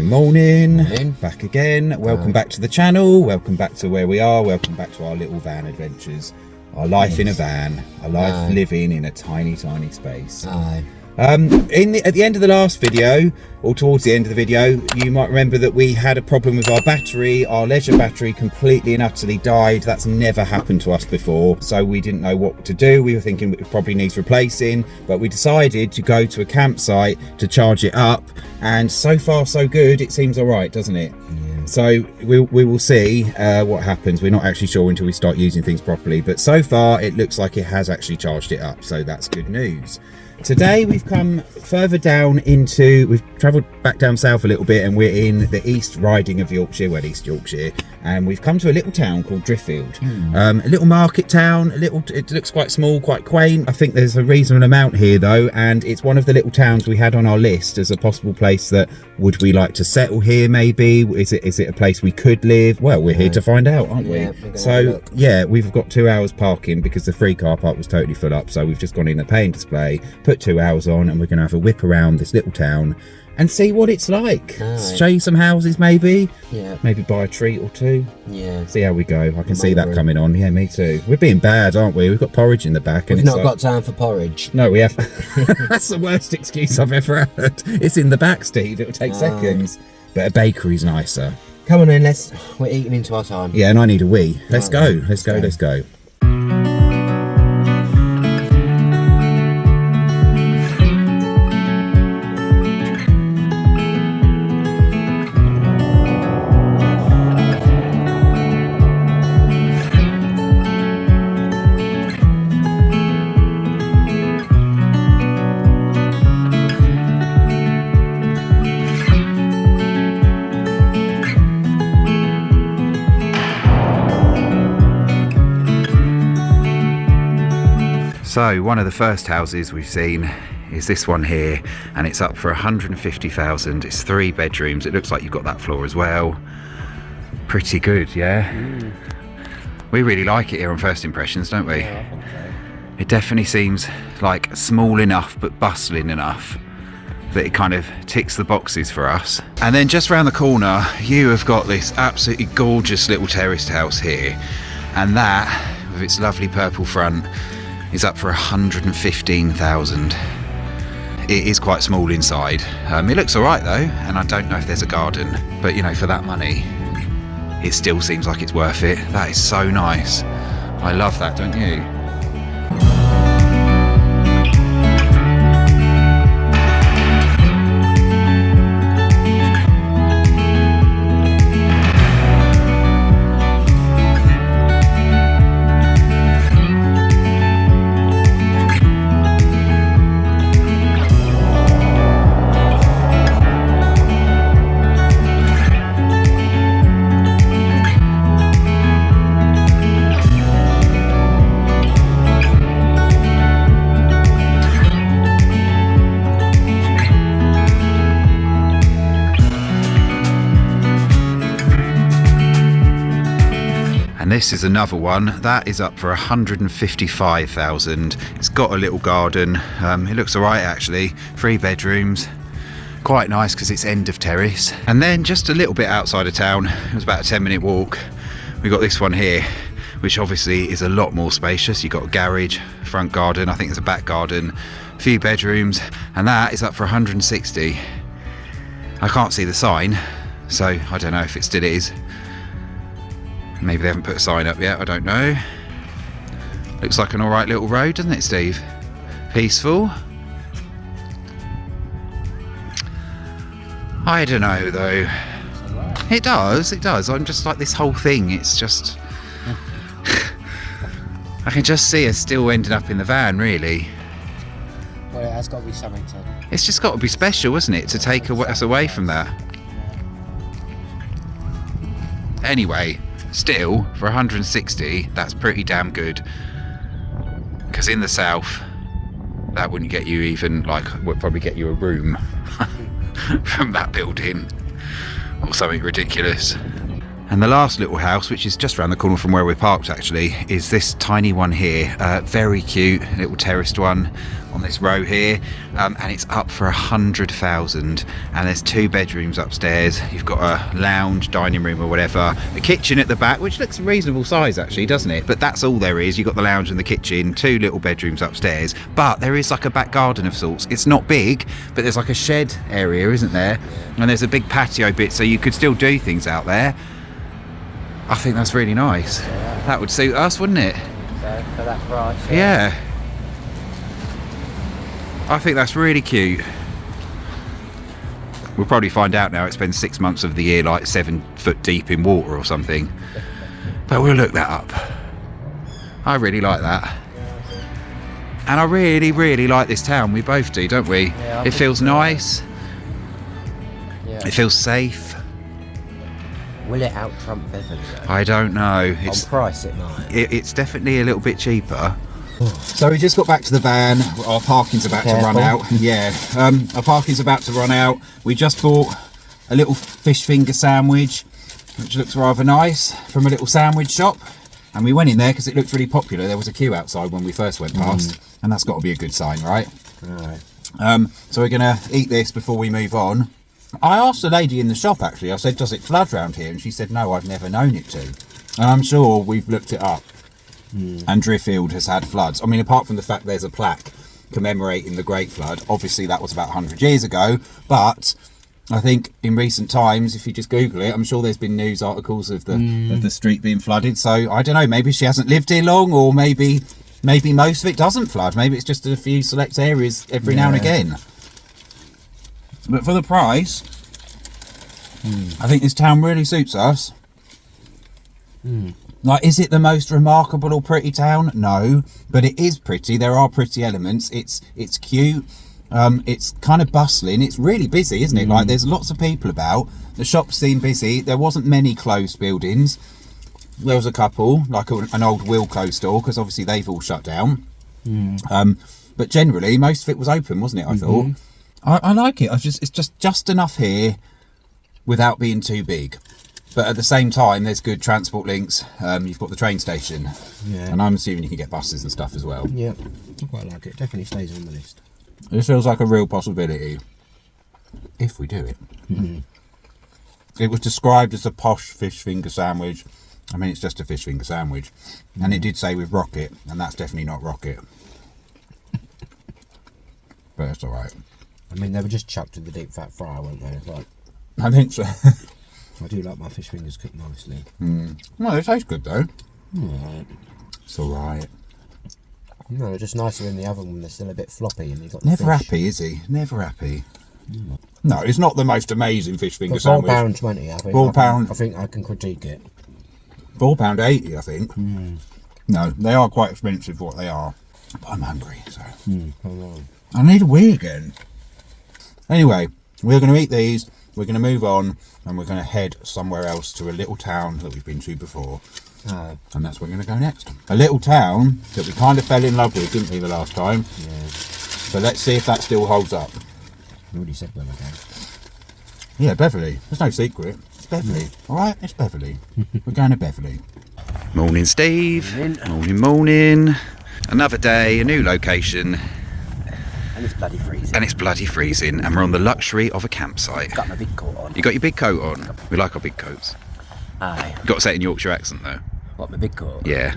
Morning. Back again. Welcome back to the channel. Welcome back to where we are. Welcome back to our little van adventures. Our life in a van. Our life living in a tiny, tiny space. At the end of the last video, or towards the end of the video, you might remember that we had a problem with our battery. Our leisure battery completely and utterly died. That's never happened to us before, so we didn't know what to do. We were thinking it probably needs replacing, but we decided to go to a campsite to charge it up, and so far so good. It seems all right, doesn't it? Yeah. So we will see what happens. We're not actually sure until we start using things properly, but so far it looks like it has actually charged it up, so that's good news. Today we've come further down we've travelled back down south a little bit, and we're in the East Riding of Yorkshire, well, East Yorkshire, and we've come to a little town called Driffield. A little market town, it looks quite small, quite quaint. I think there's a reasonable amount here though, and it's one of the little towns we had on our list as a possible place that would we like to settle here maybe. Is it a place we could live? Well, we're here to find out, aren't we? So yeah, we've got 2 hours parking because the free car park was totally full up, so we've just gone in the paying display, put 2 hours on, and we're going to have a whip around this little town and see what it's like. Show you some houses maybe. Maybe buy a treat or two. See how we go. I can see that coming on. Yeah, me too. We're being bad, aren't we? We've got porridge in the back. We've not got time for porridge. No, we have. That's the worst excuse I've ever heard. It's in the back, Steve. It'll take seconds. But a bakery's nicer. Come on then, we're eating into our time. Yeah, and I need a wee. Let's go. Let's go. So one of the first houses we've seen is this one here, and it's up for 150,000. It's 3 bedrooms. It looks like you've got that floor as well. Pretty good, yeah? We really like it here on first impressions, don't we? Yeah, I think so. It definitely seems like small enough but bustling enough that it kind of ticks the boxes for us. And then just around the corner you have got this absolutely gorgeous little terraced house here, and that with its lovely purple front is up for 115,000. It is quite small inside. It looks all right though, and I don't know if there's a garden, but you know, for that money it still seems like it's worth it. That is so nice. I love that, don't you? And this is another one that is up for 155,000. It's got a little garden. It looks all right actually. 3 bedrooms. Quite nice because it's end of terrace. And then just a little bit outside of town, it was about a 10-minute walk, we got this one here, which obviously is a lot more spacious. You've got a garage, front garden, I think there's a back garden, a few bedrooms, and that is up for 160. I can't see the sign, so I don't know if it still is. Maybe they haven't put a sign up yet, I don't know. Looks like an alright little road, doesn't it, Steve? Peaceful. I don't know though. It does. I'm just like, this whole thing, it's just... I can just see us still ending up in the van, really. Well, it has got to be something to... It's just got to be special, isn't it, to take us away from that. Anyway, still, for 160, that's pretty damn good. Because in the south, that wouldn't get you even, like, would probably get you a room from that building. Or something ridiculous. And the last little house, which is just around the corner from where we're parked actually, is this tiny one here. Very cute, little terraced one on this row here, and it's up for 100,000. And there's 2 bedrooms upstairs. You've got a lounge, dining room or whatever, a kitchen at the back, which looks a reasonable size actually, doesn't it? But that's all there is. You've got the lounge and the kitchen, 2 little bedrooms upstairs, but there is like a back garden of sorts. It's not big, but there's like a shed area, isn't there? And there's a big patio bit, so you could still do things out there. I think that's really nice. Yeah. That would suit us, wouldn't it? So, for that price. Yeah. I think that's really cute. We'll probably find out now it spends 6 months of the year like 7 foot deep in water or something. But we'll look that up. I really like that. And I really, really like this town. We both do, don't we? Yeah, it feels nice. Yeah. It feels safe. Will it out-trump Beverly though? I don't know. On price it might. It's definitely a little bit cheaper. So we just got back to the van. Our parking's about to run out. Yeah, our parking's about to run out. We just bought a little fish finger sandwich, which looks rather nice, from a little sandwich shop. And we went in there because it looked really popular. There was a queue outside when we first went past, and that's got to be a good sign, right? Right. So we're going to eat this before we move on. I asked the lady in the shop actually, I said, does it flood round here? And she said, no, I've never known it to. And I'm sure we've looked it up. And Driffield has had floods. I mean, apart from the fact there's a plaque commemorating the Great Flood, obviously that was about 100 years ago, but I think in recent times, if you just Google it, I'm sure there's been news articles of the street being flooded. So I don't know, maybe she hasn't lived here long, or maybe most of it doesn't flood. Maybe it's just a few select areas every now and again. But for the price, I think this town really suits us. Like, is it the most remarkable or pretty town? No, but it is pretty. There are pretty elements. It's cute. It's kind of bustling. It's really busy, isn't it? Like, there's lots of people about. The shops seem busy. There wasn't many closed buildings. There was a couple, like an old Wilko store, because obviously they've all shut down. But generally, most of it was open, wasn't it? I thought. I like it. It's just enough here without being too big. But at the same time, there's good transport links. You've got the train station. Yeah. And I'm assuming you can get buses and stuff as well. Yeah, I quite like it. Definitely stays on the list. This feels like a real possibility. If we do it. It was described as a posh fish finger sandwich. I mean, it's just a fish finger sandwich. And it did say with rocket, and that's definitely not rocket. But it's alright. I mean, they were just chucked in the deep fat fryer, weren't they? Like, I think so. I do like my fish fingers cooked nicely. No, they taste good though. Right. It's alright. No, they're just nicer in the oven when they're still a bit floppy and you've got Never happy, is he? Never happy. No, it's not the most amazing fish finger sandwich. £4.20, I think. £4. I think I can critique it. £4.80, I think. No, they are quite expensive for what they are. But I'm hungry, so. I need a wee again. Anyway, we're going to eat these, we're going to move on, and we're going to head somewhere else to a little town that we've been to before. And that's where we're going to go next. A little town that we kind of fell in love with, didn't we, the last time? Yeah. So let's see if that still holds up. You already said where we're going. Yeah, Beverly. There's no secret. It's Beverly. Alright, it's Beverly. We're going to Beverly. Morning, Steve. Morning. Another day, a new location. And it's bloody freezing. And it's bloody freezing, and we're on the luxury of a campsite. Got my big coat on. You got your big coat on? We like our big coats. Aye. Got to say it in Yorkshire accent though. What, my big coat? Yeah.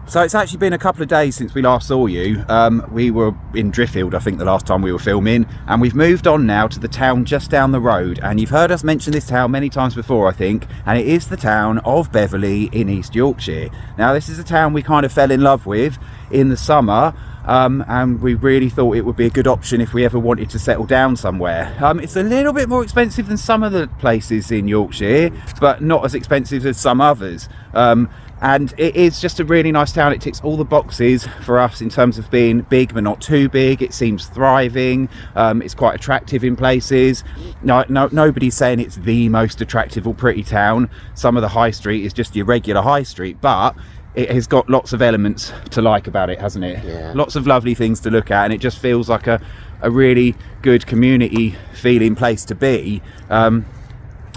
So it's actually been a couple of days since we last saw you. We were in Driffield, I think, the last time we were filming, and we've moved on now to the town just down the road. And you've heard us mention this town many times before, I think, and it is the town of Beverly in East Yorkshire. Now, this is a town we kind of fell in love with in the summer. And we really thought it would be a good option if we ever wanted to settle down somewhere. It's a little bit more expensive than some of the places in Yorkshire, but not as expensive as some others. And it is just a really nice town. It ticks all the boxes for us in terms of being big but not too big. It seems thriving. It's quite attractive in places. Nobody's saying it's the most attractive or pretty town. Some of the high street is just your regular high street, but it has got lots of elements to like about it, hasn't it? Yeah. Lots of lovely things to look at, and it just feels like a really good community feeling place to be.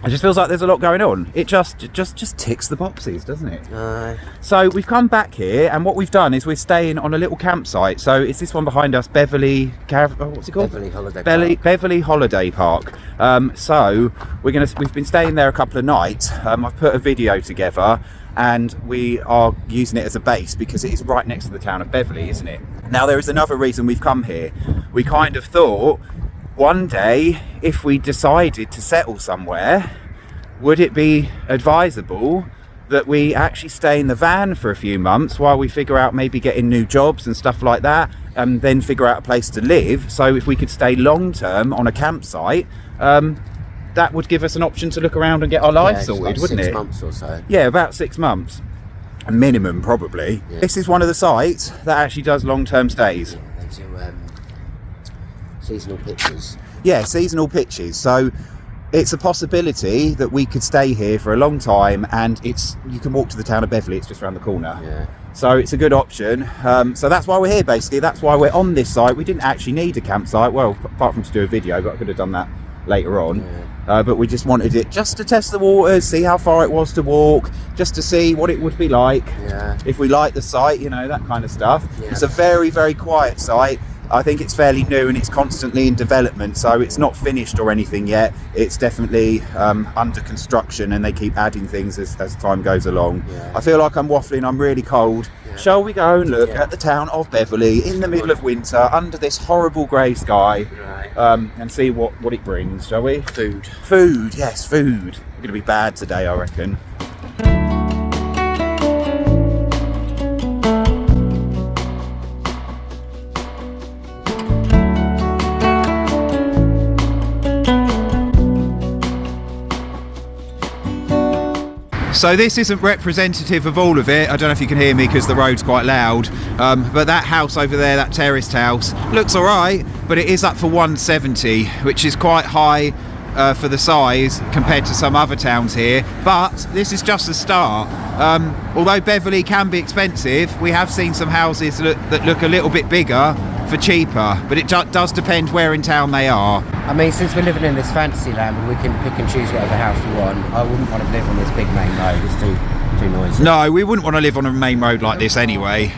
It just feels like there's a lot going on. It just ticks the boxes, doesn't it? So we've come back here, and what we've done is we're staying on a little campsite. So it's this one behind us, Beverly. What's it called? Beverly Holiday Park. Beverly Holiday Park. So we've been staying there a couple of nights. I've put a video together, and we are using it as a base because it is right next to the town of Beverley, isn't it? Now there is another reason we've come here. We kind of thought, one day, if we decided to settle somewhere, would it be advisable that we actually stay in the van for a few months while we figure out maybe getting new jobs and stuff like that, and then figure out a place to live? So if we could stay long term on a campsite, that would give us an option to look around and get our life sorted, like wouldn't 6 it? months or so. Yeah, about 6 months. A minimum, probably. Yeah. This is one of the sites that actually does long-term stays. Yeah, they do seasonal pitches. Yeah, seasonal pitches. So it's a possibility that we could stay here for a long time, and you can walk to the town of Beverley, it's just around the corner. Yeah. So it's a good option. So that's why we're here, basically. That's why we're on this site. We didn't actually need a campsite, well, apart from to do a video, but I could have done that later on. Yeah. But we just wanted it just to test the waters, see how far it was to walk, just to see what it would be like, if we like the site, you know, that kind of stuff. Yeah. It's a very, very quiet site. I think it's fairly new and it's constantly in development, so it's not finished or anything yet. It's definitely under construction, and they keep adding things as time goes along. Yeah. I feel like I'm waffling, I'm really cold. Yeah. Shall we go and look at the town of Beverley in the middle of winter under this horrible grey sky, and see what it brings, shall we? Food, yes, food. We're going to be bad today, I reckon. So this isn't representative of all of it. I don't know if you can hear me because the road's quite loud. But that house over there, that terraced house, looks all right, but it is up for 170, which is quite high for the size compared to some other towns here. But this is just the start. Although Beverley can be expensive, we have seen some houses that look a little bit bigger for cheaper, but it does depend where in town they are. I mean, since we're living in this fantasy land and we can pick and choose whatever house we want, I wouldn't want to live on this big main road. It's too noisy. No, we wouldn't want to live on a main road like this anyway.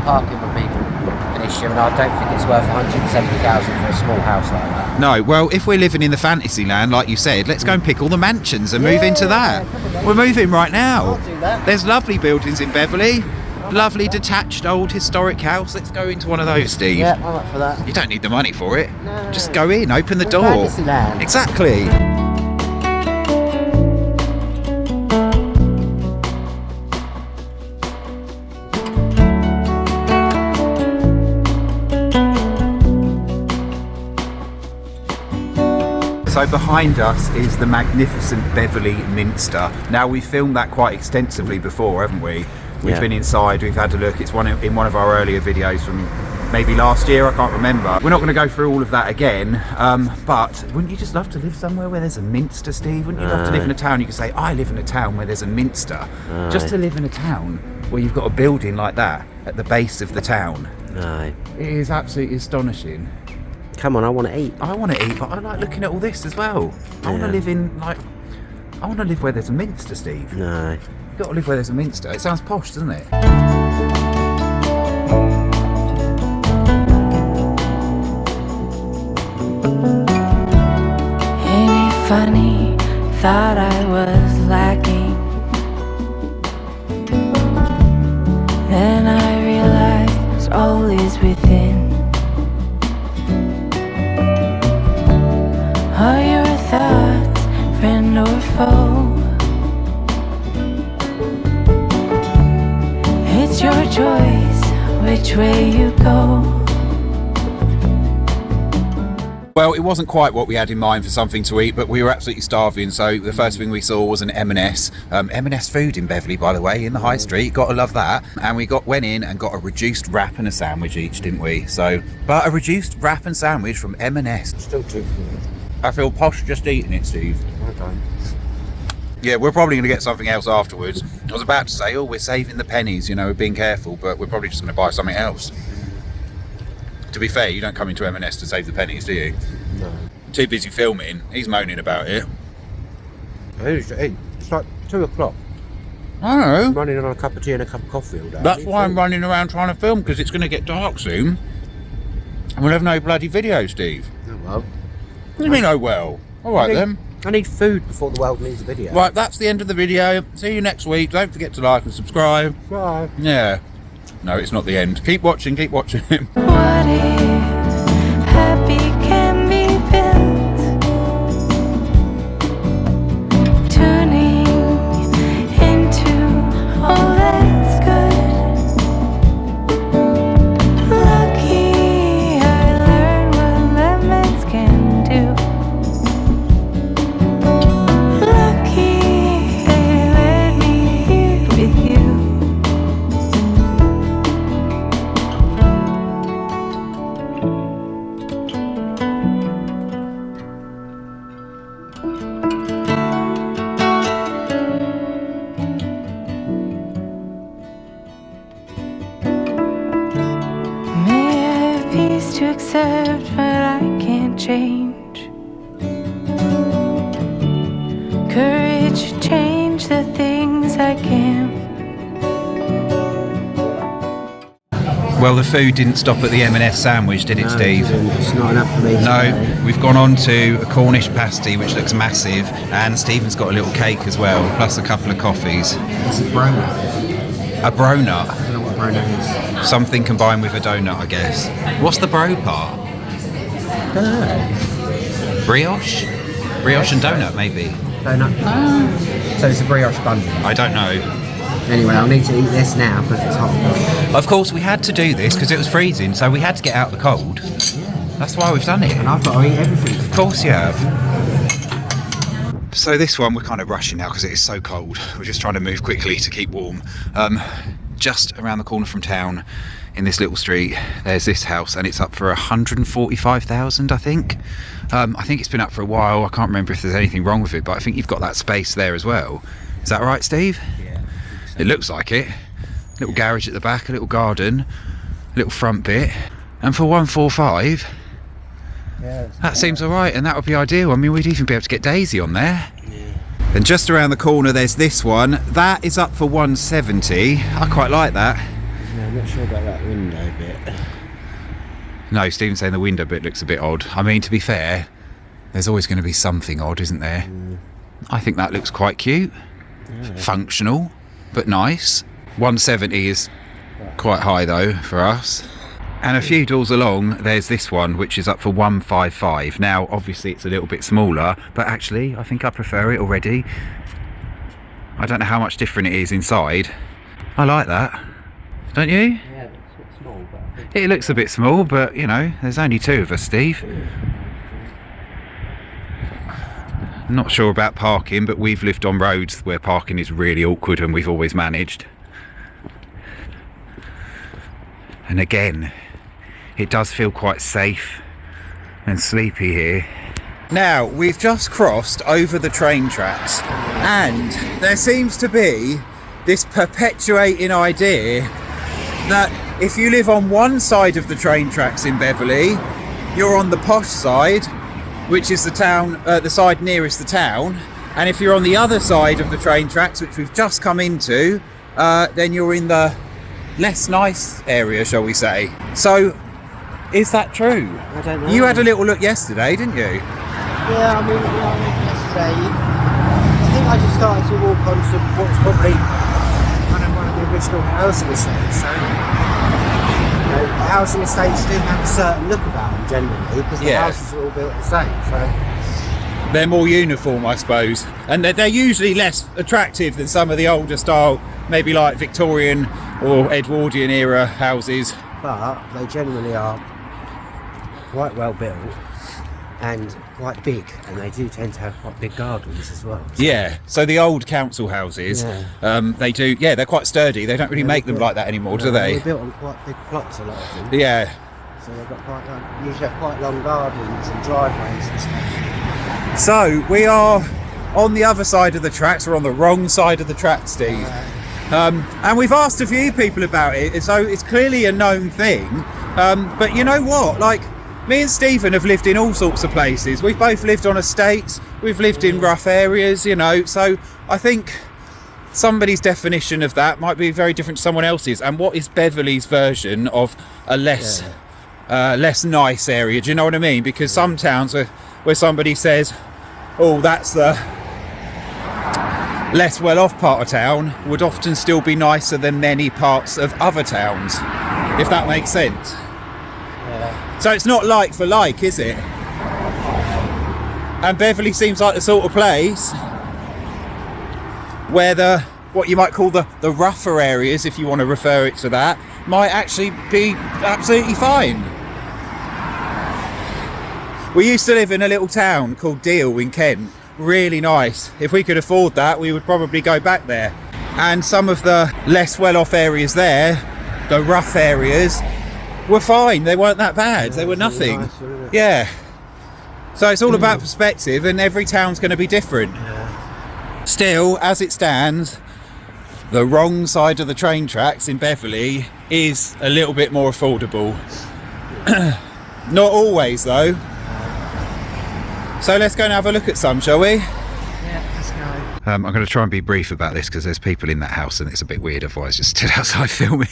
Parking would be an issue, and I don't think it's worth 170,000 for a small house like that. No, well, if we're living in the fantasy land, like you said, let's go and pick all the mansions and move into that. We're moving right now. I'll do that. There's lovely buildings in Beverley. Lovely detached old historic house. Let's go into one of those, Steve. Yeah, I'm up for that. You don't need the money for it. No. Just go in, open the door. Fantasyland. Exactly. So behind us is the magnificent Beverley Minster. Now, we've filmed that quite extensively before, haven't we? We've been inside, we've had a look. It's in one of our earlier videos from maybe last year, I can't remember. We're not going to go through all of that again, but wouldn't you just love to live somewhere where there's a minster, Steve? Wouldn't you love to live in a town? You could say, I live in a town where there's a minster. Just to live in a town where you've got a building like that at the base of the town. It is absolutely astonishing. Come on, I want to eat. I want to eat, but I like looking at all this as well. I want to live I want to live where there's a minster, Steve. No. You've got to live where there's a minster. It sounds posh, doesn't it? Ain't it funny? Thought I was lacking. Then I realized all is within. Are your thoughts friend or foe? It's your choice which way you go. Well, it wasn't quite what we had in mind for something to eat, but we were absolutely starving, so the first thing we saw was an M&S. M&S food in Beverley, by the way, in the high street. Gotta love that. And we went in and got a reduced wrap and a sandwich each, didn't we? But a reduced wrap and sandwich from M&S. Still too good. I feel posh just eating it, Steve. Okay. Yeah, we're probably going to get something else afterwards. I was about to say, we're saving the pennies, we're being careful, but we're probably just going to buy something else. To be fair, you don't come into M&S to save the pennies, do you? No. too busy filming. He's moaning about it. It's like 2 o'clock. I know. I'm running on a cup of tea and a cup of coffee all day. That's why I'm running around trying to film, because it's going to get dark soon. And we'll have no bloody video, Steve. Oh well. What do you mean, oh well? Alright then. I need food before the world needs a video. Right, that's the end of the video. See you next week. Don't forget to like and subscribe. Bye. Yeah. No, it's not the end. Keep watching, keep watching. What if happy can be built? Turning into all that's good. Lucky I learned what lemons can do. Lucky they let me here with you. May I have peace to accept what I can't change. Courage to change the things I can. Well, the food didn't stop at the M&S sandwich, did it, Steve? It's not enough for me. No, we've gone on to a Cornish pasty, which looks massive, and Stephen's got a little cake as well, plus a couple of coffees. It's a bronut. A bronut? I don't know what a bronut is. Something combined with a donut, I guess. What's the bro part? I don't know. Brioche? Brioche and donut, maybe? Donut. So it's a brioche bun. I don't know. Anyway, I'll need to eat this now because it's hot. Of course, we had to do this because it was freezing, so we had to get out the cold. That's why we've done it. And I've got to eat everything. Of course you have. So this one, we're kind of rushing now because it is so cold. We're just trying to move quickly to keep warm. Just around the corner from town, in this little street, there's this house, and it's up for 145,000, I think. I think it's been up for a while. I can't remember if there's anything wrong with it, but I think you've got that space there as well. Is that right, Steve? Yeah. It looks like it. Little garage at the back, a little garden, little front bit, and for 145, Yeah. that seems all right, and that would be ideal. I mean, we'd even be able to get Daisy on there. Yeah. And just around the corner, there's this one. That is up for 170. I quite like that. No, I'm not sure about that window bit. No, Stephen's saying the window bit looks a bit odd. I mean, to be fair, there's always going to be something odd, isn't there? I think that looks quite cute. Yeah. Functional, but nice. 170 is quite high though for us. And a few doors along, there's this one, which is up for 155. Now, obviously it's a little bit smaller, but actually I think I prefer it already. I don't know how much different it is inside. I like that. Don't you? Yeah, it's a bit small, but I think It looks a bit small, but you know, there's only two of us, Steve. Not sure about parking, but we've lived on roads where parking is really awkward and we've always managed. And again, it does feel quite safe and sleepy here. Now, we've just crossed over the train tracks, and there seems to be this perpetuating idea that if you live on one side of the train tracks in Beverly, you're on the posh side, which is the town, the side nearest the town, and if you're on the other side of the train tracks, which we've just come into, then you're in the less nice area, shall we say. So, is that true? I don't know. You had a little look yesterday, didn't you? Yeah, I mean, yesterday, I think I just started to walk onto what's probably one of the original housing estates. So, you know, housing estates do have a certain look about them generally, because the houses are all built the same. So They're more uniform, I suppose, and they're usually less attractive than some of the older style, maybe like Victorian or Edwardian era houses. but they generally are quite well built and quite big, and they do tend to have quite big gardens as well. So, Yeah, so the old council houses, they do, they're quite sturdy. They don't really make them like that anymore, do they? They're built on quite big plots, a lot of them. Yeah. So they've got quite long, usually have quite long gardens and driveways and stuff. So we are on the other side of the tracks. We're on the wrong side of the track, Steve. And we've asked a few people about it, so it's clearly a known thing. But you know what? Like, Me and Stephen have lived in all sorts of places. We've both lived on estates, we've lived in rough areas, you know, so I think somebody's definition of that might be very different to someone else's. And what is Beverly's version of a less nice area? Do you know what I mean? Because some towns where somebody says, oh, that's the less well-off part of town, would often still be nicer than many parts of other towns, if that makes sense. So it's not like for like, is it? And Beverly seems like the sort of place where what you might call the rougher areas, if you want to refer it to that, might actually be absolutely fine. We used to live in a little town called Deal in Kent. Really nice. If we could afford that, we would probably go back there. And some of the less well-off areas there, the rough areas, were fine. They weren't that bad. They were nothing. Nice, yeah. So it's all about perspective, and every town's going to be different. Yeah. Still, as it stands, the wrong side of the train tracks in Beverly is a little bit more affordable. Not always, though. So let's go and have a look at some, shall we? Yeah, let's go. I'm going to try and be brief about this because there's people in that house and it's a bit weird otherwise just stood outside filming.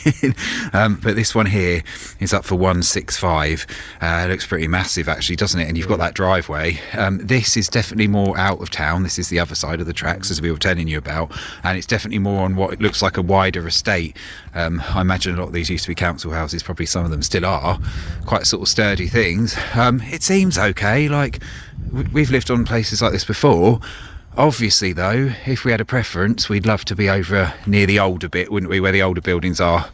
But this one here is up for 165. It looks pretty massive actually, doesn't it? And you've got that driveway. This is definitely more out of town. This is the other side of the tracks, as we were telling you about, and it's definitely more on what looks like a wider estate. I imagine a lot of these used to be council houses, probably some of them still are, quite sort of sturdy things. It seems okay. Like, we've lived on places like this before. Obviously though, if we had a preference, we'd love to be over near the older bit, wouldn't we, where the older buildings are,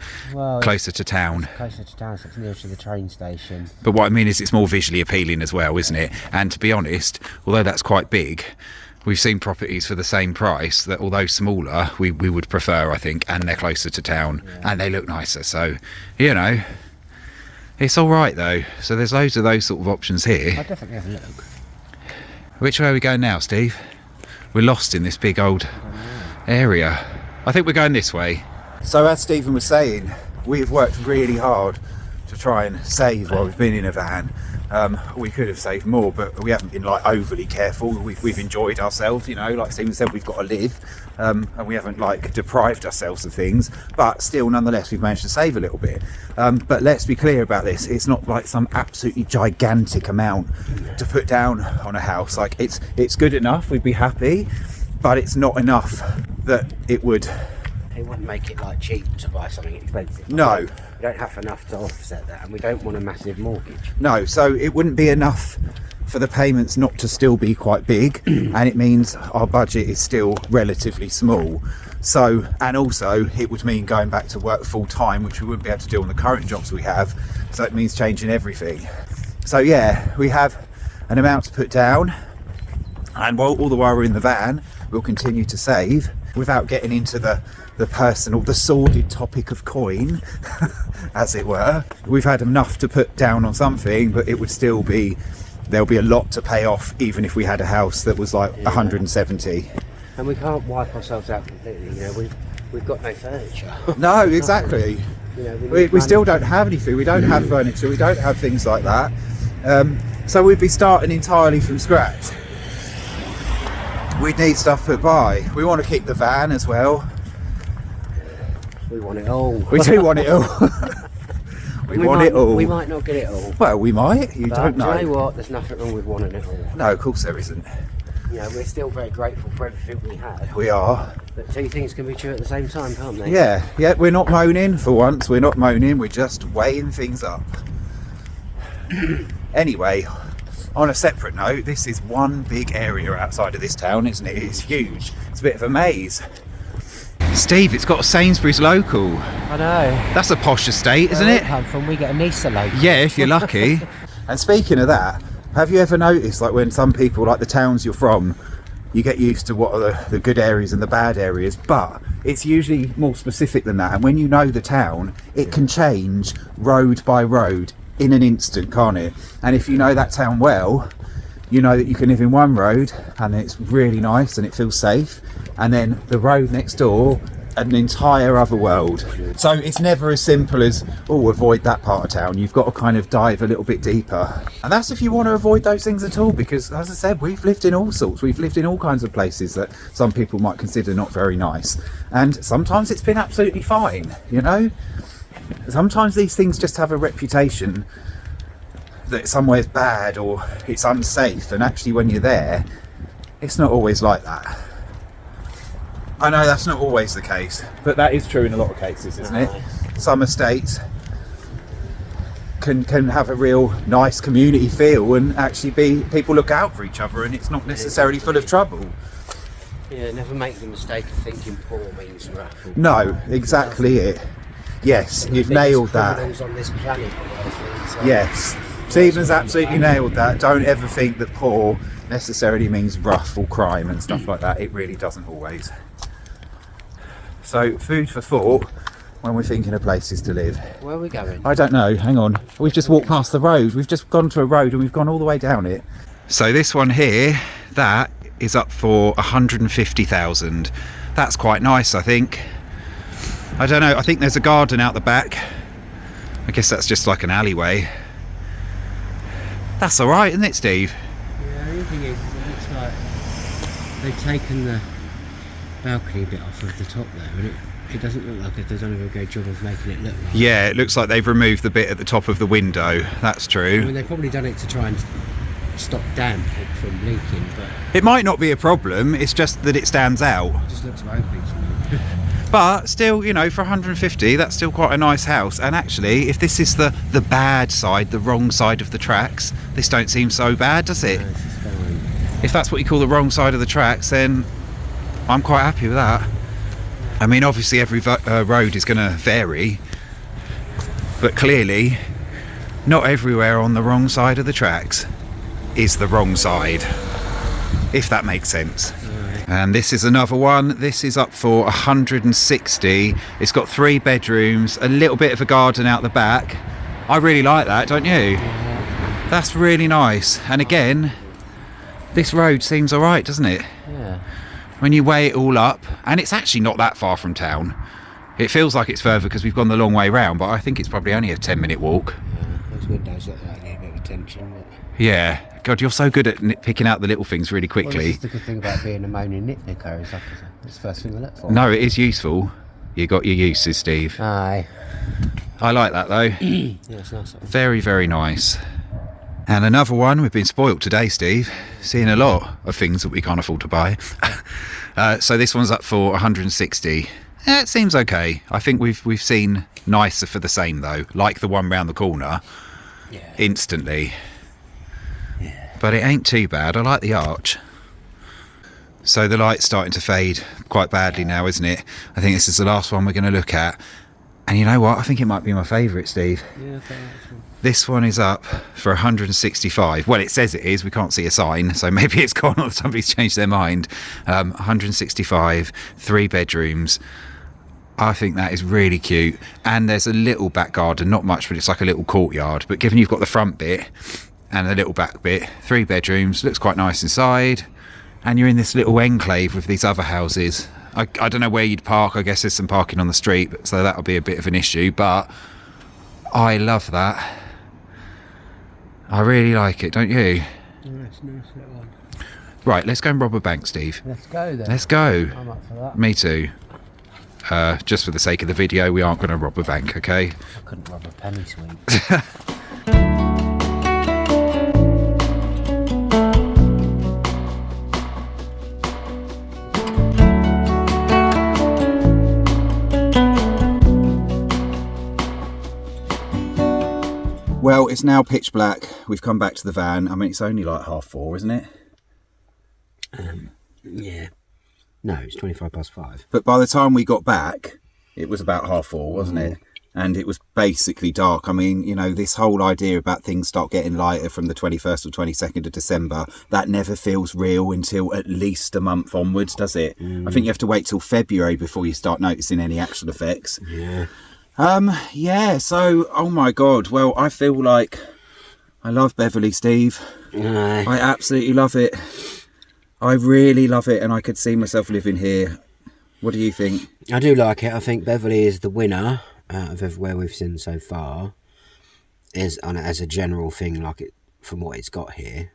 closer to town. Closer to town, so it's near to the train station. But what I mean is it's more visually appealing as well, isn't it? And to be honest, although that's quite big, we've seen properties for the same price that, although smaller, we would prefer, I think, and they're closer to town, and they look nicer. So, you know, it's all right though. So there's loads of those sort of options here. I'll definitely have a look. Which way are we going now, Steve? We're lost in this big old area. I think we're going this way. So as Stephen was saying, we've worked really hard to try and save while we've been in a van. We could have saved more, but we haven't been like overly careful. We've enjoyed ourselves, you know, like Stephen said, we've got to live, and we haven't like deprived ourselves of things, but still nonetheless we've managed to save a little bit. But let's be clear about this, it's not like some absolutely gigantic amount to put down on a house. Like it's good enough, we'd be happy, but it's not enough that it wouldn't make it like cheap to buy something expensive. No. We don't have enough to offset that, and we don't want a massive mortgage. No, so it wouldn't be enough for the payments not to still be quite big, and it means our budget is still relatively small. So, and also it would mean going back to work full time, which we wouldn't be able to do on the current jobs we have. So it means changing everything. So yeah, we have an amount to put down, and all the while we're in the van, we'll continue to save without getting into the personal, the sordid topic of coin, as it were. We've had enough to put down on something, but it would still be, there'll be a lot to pay off, even if we had a house that was like 170. And we can't wipe ourselves out completely, you know, we've got no furniture. No, exactly. You know, we still don't have anything, we don't have furniture, we don't have things like that. So we'd be starting entirely from scratch. We'd need stuff put by. We want to keep the van as well. We want it all. We do want it all. we want it all. We might not get it all. Well, we might. You don't know. Do you know what? There's nothing wrong with wanting it all. No, of course there isn't. You know, we're still very grateful for everything we have. We are. But two things can be true at the same time, can't they? Yeah, we're not moaning for once. We're not moaning. We're just weighing things up. Anyway, on a separate note, this is one big area outside of this town, isn't it? It's huge. It's a bit of a maze. Steve, it's got a Sainsbury's local. I know. That's a posh estate, isn't it? Come from, we get a Nisa local. Yeah, if you're lucky. And speaking of that, have you ever noticed, like when some people, like the towns you're from, you get used to what are the good areas and the bad areas, but it's usually more specific than that. And when you know the town, it can change road by road in an instant, can't it? And if you know that town well, you know that you can live in one road and it's really nice and it feels safe, and then the road next door an entire other world. So it's never as simple as, oh, avoid that part of town. You've got to kind of dive a little bit deeper. And that's if you want to avoid those things at all, because as I said, we've lived in all sorts. We've lived in all kinds of places that some people might consider not very nice. And sometimes it's been absolutely fine, you know? Sometimes these things just have a reputation that somewhere's bad or it's unsafe, and actually when you're there, it's not always like that. I know that's not always the case, but that is true in a lot of cases, isn't it? Some estates can have a real nice community feel and actually be, people look out for each other and it's not necessarily full of trouble. Yeah, never make the mistake of thinking poor means rough. No, exactly it. Yes, you've nailed that. On this planet, so. Yes, Stephen's absolutely nailed that. Don't ever think that poor necessarily means rough or crime and stuff like that. It really doesn't always. So, food for thought when we're thinking of places to live. Where are we going? I don't know, hang on. We've just walked past the road. We've just gone to a road and we've gone all the way down it. So this one here, that is up for 150,000. That's quite nice, I think. I don't know, I think there's a garden out the back. I guess that's just like an alleyway. That's all right, isn't it, Steve? Yeah, the only thing is, it looks like they've taken the balcony bit off of the top there, and it doesn't look like they've done a very great job of making it look like. Yeah, it looks like they've removed the bit at the top of the window. That's true. I mean, they've probably done it to try and stop damp from leaking, but it might not be a problem, it's just that it stands out. It just looks ugly to me. But still, you know, for 150, that's still quite a nice house. And actually, if this is the bad side, the wrong side of the tracks, this don't seem so bad, does it? No, this is fine. If that's what you call the wrong side of the tracks, then I'm quite happy with that. I mean, obviously every road is going to vary, but clearly not everywhere on the wrong side of the tracks is the wrong side, if that makes sense. And this is another one. This is up for 160. It's got 3 bedrooms, a little bit of a garden out the back. I really like that, don't you? That's really nice. And again, this road seems all right, doesn't it? Yeah. When you weigh it all up, and it's actually not that far from town. It feels like it's further because we've gone the long way round, but I think it's probably only a 10-minute walk. Yeah, those windows look like they need a bit of attention. But... Yeah. God, you're so good at picking out the little things really quickly. Well, this is the good thing about being a moaning nitpicker, is it's the first thing I look for. No, it is useful. You got your uses, Steve. Aye. I like that though. Yeah, it's nice. Very, very nice. And another one, we've been spoilt today, Steve. Seeing a lot of things that we can't afford to buy. So this one's up for 160. It seems okay. I think we've seen nicer for the same though, like the one round the corner. Yeah. Instantly. Yeah. But it ain't too bad. I like the arch. So the light's starting to fade quite badly now, isn't it? I think this is the last one we're going to look at. And you know what? I think it might be my favourite, Steve. Yeah, okay, that's one. This one is up for 165. Well, it says it is. We can't see a sign, so maybe it's gone or somebody's changed their mind. 165, 3 bedrooms. I think that is really cute. And there's a little back garden, not much, but it's like a little courtyard. But given you've got the front bit and the little back bit, 3 bedrooms, looks quite nice inside. And you're in this little enclave with these other houses. I don't know where you'd park. I guess there's some parking on the street, so that'll be a bit of an issue. But I love that. I really like it, don't you? Yeah, it's a nice little one. Right, let's go and rob a bank, Steve. Let's go then. Let's go. I'm up for that. Me too. Just for the sake of the video, we aren't going to rob a bank, okay? I couldn't rob a penny sweet. Well, it's now pitch black. We've come back to the van. I mean, it's only like 4:30, isn't it? Yeah. No, it's 5:25. But by the time we got back, it was about 4:30, wasn't it? And it was basically dark. I mean, you know, this whole idea about things start getting lighter from the 21st or 22nd of December, that never feels real until at least a month onwards, does it? I think you have to wait till February before you start noticing any actual effects. Yeah. Yeah, so, oh my God. Well, I feel like I love Beverly, Steve. Aye. I absolutely love it. I really love it, and I could see myself living here What do you think? I do like it. I think Beverly is the winner out of everywhere we've seen so far. As a general thing, like it from what it's got here.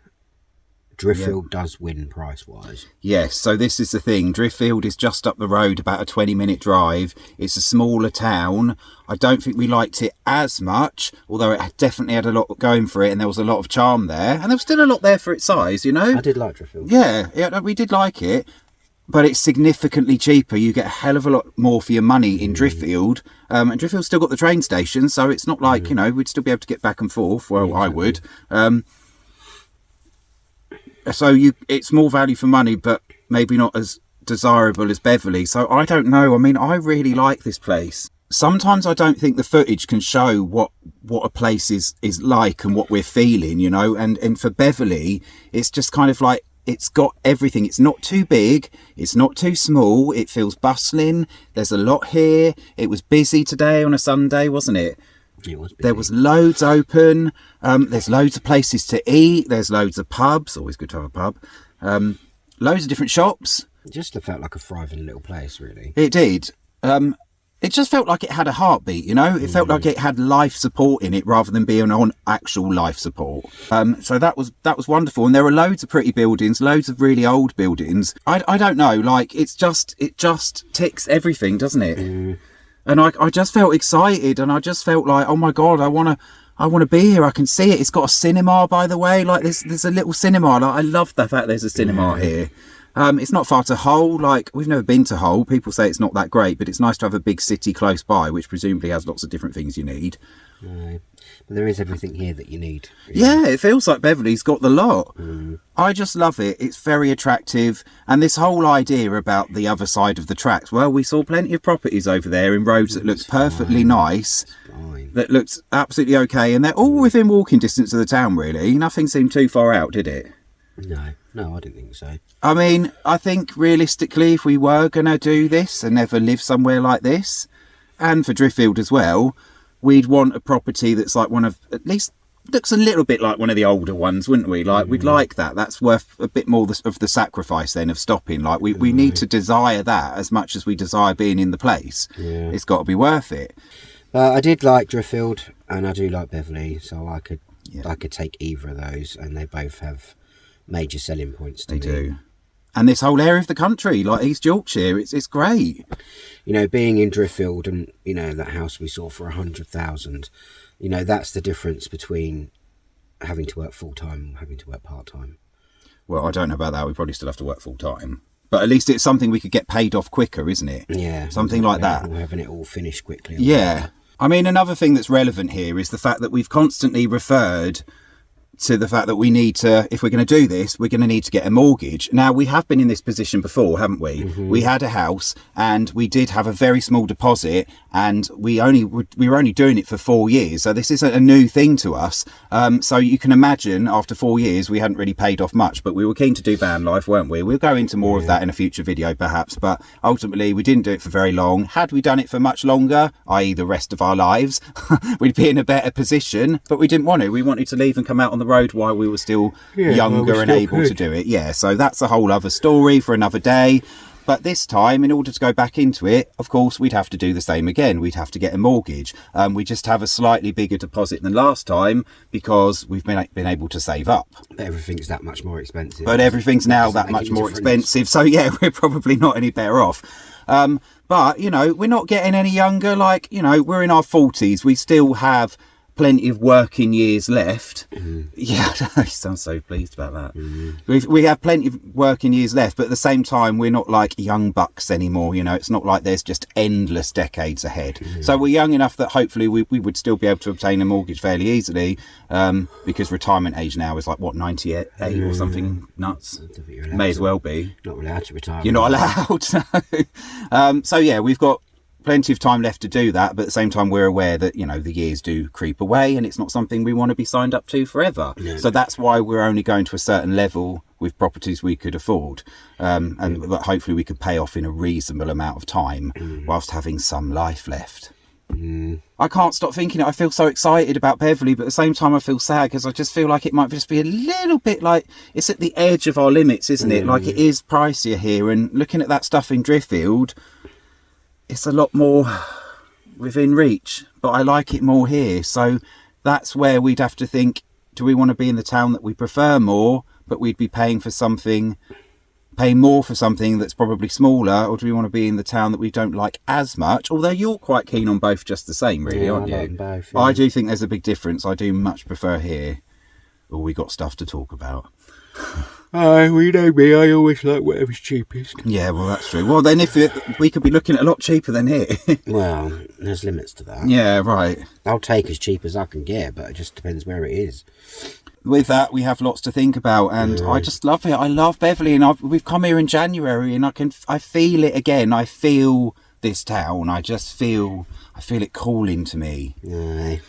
Driffield does win price-wise. Yes, so this is the thing. Driffield is just up the road, about a 20-minute drive. It's a smaller town. I don't think we liked it as much, although it definitely had a lot going for it, and there was a lot of charm there. And there was still a lot there for its size, you know? I did like Driffield. Yeah, we did like it. But it's significantly cheaper. You get a hell of a lot more for your money in Driffield. And Driffield's still got the train station, so it's not like, you know, we'd still be able to get back and forth. Well, yeah, exactly. I would. So it's more value for money, but maybe not as desirable as Beverly. So I don't know. I mean, I really like this place. Sometimes I don't think the footage can show what a place is like and what we're feeling, you know. And for Beverly, it's just kind of like, it's got everything. It's not too big. It's not too small. It feels bustling. There's a lot here. It was busy today on a Sunday, wasn't it? It was busy. There was loads open. There's loads of places to eat. There's loads of pubs. Always good to have a pub. Loads of different shops. It just felt like a thriving little place, really. It did. It just felt like it had a heartbeat, you know? It felt like it had life support in it rather than being on actual life support. So that was wonderful. And there are loads of pretty buildings, loads of really old buildings. I don't know, like, it just ticks everything, doesn't it? And I just felt excited, and I just felt like, oh my God, I want to be here. I can see it. It's got a cinema, by the way. Like, there's a little cinema. Like, I love the fact there's a cinema here. It's not far to Hull. Like, we've never been to Hull. People say it's not that great, but it's nice to have a big city close by, which presumably has lots of different things you need. No, but there is everything here that you need. Really. Yeah, it feels like Beverly's got the lot. I just love it. It's very attractive. And this whole idea about the other side of the tracks, well, we saw plenty of properties over there in roads that looked perfectly nice, that looked absolutely okay, and they're all within walking distance of the town, really. Nothing seemed too far out, did it? No, I didn't think so. I mean, I think realistically, if we were going to do this and never live somewhere like this, and for Driffield as well, we'd want a property that's like one of, at least looks a little bit like one of the older ones, wouldn't we? Like, we'd like that. That's worth a bit more of the sacrifice then of stopping. Like, we need to desire that as much as we desire being in the place. Yeah. It's got to be worth it. I did like Driffield, and I do like Beverly, so I could take either of those, and they both have major selling points to me. They do. And this whole area of the country, like East Yorkshire, it's great. You know, being in Driffield and, you know, that house we saw for 100,000, you know, that's the difference between having to work full-time and having to work part-time. Well, I don't know about that. We probably still have to work full-time. But at least it's something we could get paid off quicker, isn't it? Yeah. Something like that. Or having it all finished quickly. Yeah. I mean, another thing that's relevant here is the fact that we've constantly referred to the fact that we need to, if we're going to do this, we're going to need to get a mortgage. Now, we have been in this position before, haven't we? We had a house and we did have a very small deposit, and we were only doing it for 4 years. So this isn't a new thing to us. So you can imagine after 4 years, we hadn't really paid off much, but we were keen to do van life, weren't we? We'll go into more of that in a future video perhaps, but ultimately we didn't do it for very long. Had we done it for much longer, i.e. the rest of our lives, we'd be in a better position, but we didn't want to. We wanted to leave and come out on the road while we were still younger and able to do it. Yeah, so that's a whole other story for another day. But this time, in order to go back into it, of course, we'd have to do the same again. We'd have to get a mortgage. We just have a slightly bigger deposit than last time because we've been able to save up. But everything's that much more expensive. But everything's now that much more expensive. So yeah, we're probably not any better off. But, you know, we're not getting any younger. Like, you know, we're in our 40s. We still have plenty of working years left. Yeah, I sound so pleased about that. We have plenty of working years left, but at the same time we're not like young bucks anymore, you know. It's not like there's just endless decades ahead. So we're young enough that hopefully we would still be able to obtain a mortgage fairly easily, because retirement age now is like, what, 98 or something nuts. May as well be. Not allowed to retire. You're not allowed. So yeah, we've got plenty of time left to do that, but at the same time we're aware that, you know, the years do creep away and it's not something we want to be signed up to forever. So that's why we're only going to a certain level with properties we could afford, and that hopefully we could pay off in a reasonable amount of time whilst having some life left. I can't stop thinking it. I feel so excited about Beverly, but at the same time I feel sad because I just feel like it might just be a little bit like it's at the edge of our limits, isn't it? Like it is pricier here, and looking at that stuff in Driffield, it's a lot more within reach, but I like it more here. So that's where we'd have to think, do we want to be in the town that we prefer more, but we'd be paying more for something that's probably smaller, or do we want to be in the town that we don't like as much? Although you're quite keen on both just the same, really, aren't you? I like them both, yeah. I do think there's a big difference. I do much prefer here. Oh, we got stuff to talk about. Oh, well, you know me, I always like whatever's cheapest. Yeah, well, that's true. Well, then if we could be looking at a lot cheaper than here. Well, there's limits to that. Yeah, right. I'll take as cheap as I can get, but it just depends where it is. With that, we have lots to think about, and I just love it. I love Beverly, and we've come here in January, and I feel it again. I feel this town. I feel it calling to me. Aye.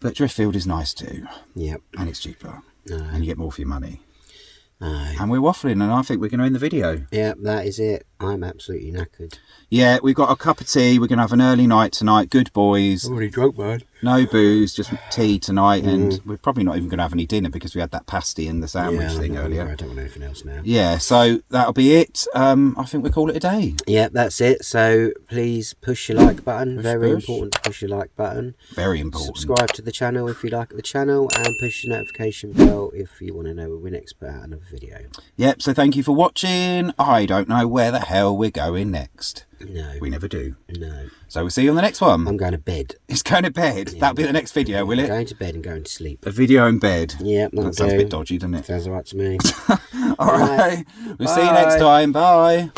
But Driffield is nice too. Yep. And it's cheaper. Aye. And you get more for your money. Aye. And we're waffling, and I think we're going to end the video. Yep, that is it. I'm absolutely knackered. Yeah, we've got a cup of tea. We're going to have an early night tonight. Good boys. Already drunk, man. No booze, just tea tonight, and we're probably not even going to have any dinner because we had that pasty and the sandwich thing earlier. I don't want anything else now. Yeah, so that'll be it. I think we'll call it a day. Yeah, that's it. So please push your like button. Very push. important to push your like button. Very important. Subscribe to the channel if you like the channel, and push the notification bell if you want to know when we next put out another video. Yep, so thank you for watching. I don't know where the hell we're going next. No. We never do. No. So we'll see you on the next one. I'm going to bed. It's going to bed. Yeah, That'll be the next video, will it? Going to bed and going to sleep. A video in bed. Yeah, that sounds a bit dodgy, doesn't it? Sounds alright to me. All right. We'll see you next time. Bye.